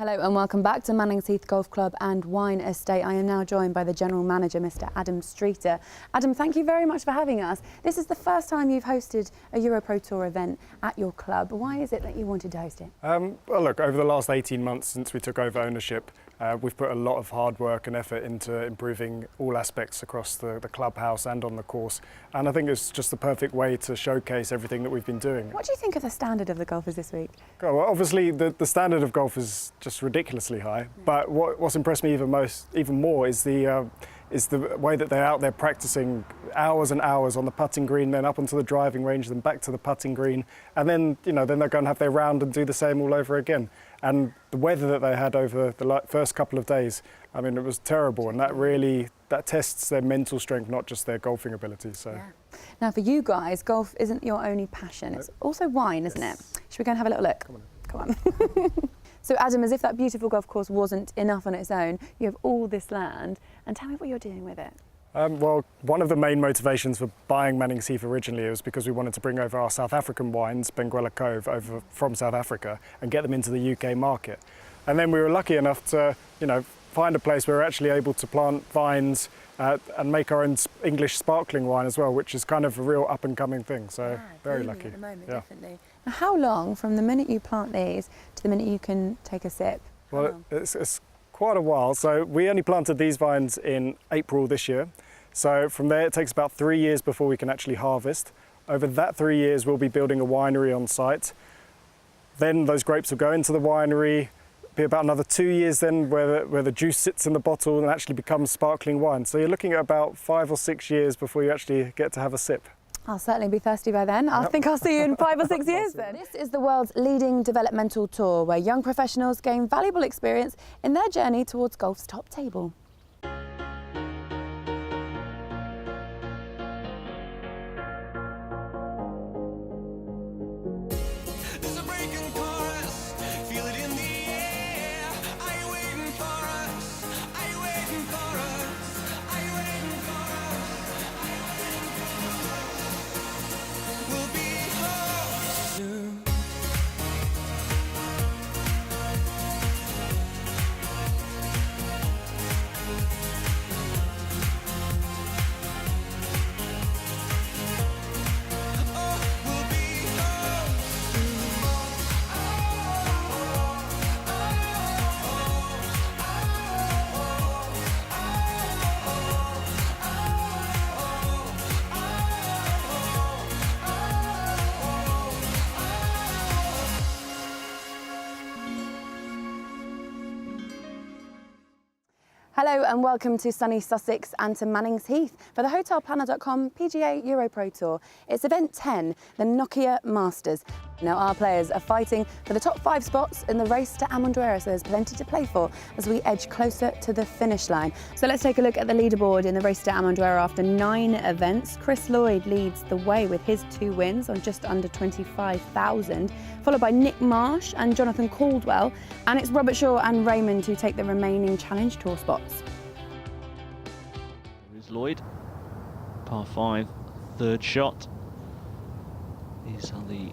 Hello and welcome back to Mannings Heath Golf Club and Wine Estate. I am now joined by the General Manager, Mr. Adam Streeter. Adam, thank you very much for having us. This is the first time you've hosted a EuroPro Tour event at your club. Why is it that you wanted to host it? Well, look, over the last 18 months since we took over ownership, we've put a lot of hard work and effort into improving all aspects across the clubhouse and on the course. And I think it's just the perfect way to showcase everything that we've been doing. What do you think of the standard of the golfers this week? Well, obviously, the standard of golf is just ridiculously high. But what's impressed me even more is the way that they're out there practicing hours and hours on the putting green, then up onto the driving range, then back to the putting green, and then then they're going to have their round and do the same all over again. And the weather that they had over the first couple of days, I mean, it was terrible, and that tests their mental strength, not just their golfing ability. So. Yeah. Now, for you guys, golf isn't your only passion; it's also wine, isn't it? Should we go and have a little look? Come on. So, Adam, as if that beautiful golf course wasn't enough on its own, you have all this land, and tell me what you're doing with it. Well, one of the main motivations for buying Mannings Heath originally was because we wanted to bring over our South African wines, Benguela Cove, over from South Africa and get them into the UK market. And then we were lucky enough to, find a place where we're actually able to plant vines and make our own English sparkling wine as well, which is kind of a real up-and-coming thing. So very lucky. At the moment, definitely. Now, how long from the minute you plant these to the minute you can take a sip? Well, it's quite a while. So we only planted these vines in April this year. So from there, it takes about 3 years before we can actually harvest. Over that 3 years, we'll be building a winery on site. Then those grapes will go into the winery. Be about another 2 years then where the juice sits in the bottle and actually becomes sparkling wine. So you're looking at about 5 or 6 years before you actually get to have a sip. I'll certainly be thirsty by then. I think I'll see you in 5 or 6 years then. This is the world's leading developmental tour where young professionals gain valuable experience in their journey towards golf's top table. Hello and welcome to sunny Sussex and to Mannings Heath for the hotelplanner.com PGA EuroPro Tour. It's event 10, the Nokia Masters. Now our players are fighting for the top 5 spots in the race to Amendoira, so there's plenty to play for as we edge closer to the finish line. So let's take a look at the leaderboard in the race to Amendoira after 9 events. Chris Lloyd leads the way with his 2 wins on just under 25,000, followed by Nick Marsh and Jonathan Caldwell, and it's Robert Shaw and Raymond who take the remaining Challenge Tour spots. There is Lloyd, par 5, 3rd shot. These are the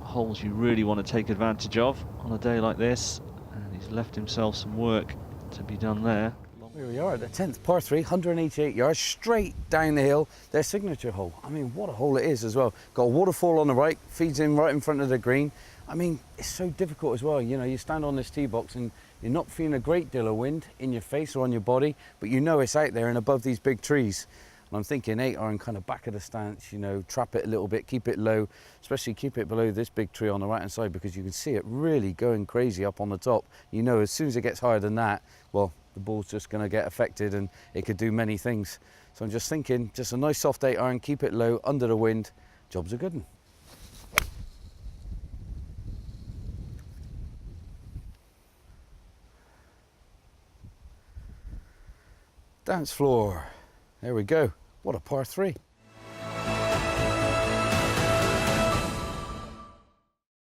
holes you really want to take advantage of on a day like this, and he's left himself some work to be done there. Here we are at the 10th par 3, 188 yards, straight down the hill, their signature hole. I mean, what a hole it is as well. Got a waterfall on the right, feeds in right in front of the green. I mean, it's so difficult as well. You stand on this tee box and you're not feeling a great deal of wind in your face or on your body, but it's out there and above these big trees. And I'm thinking 8 iron kind of back of the stance, trap it a little bit, keep it low, especially keep it below this big tree on the right-hand side because you can see it really going crazy up on the top. As soon as it gets higher than that, well, the ball's just going to get affected and it could do many things. So I'm just thinking, just a nice soft 8 iron, keep it low, under the wind, job's a good one. Dance floor. There we go. What a par 3.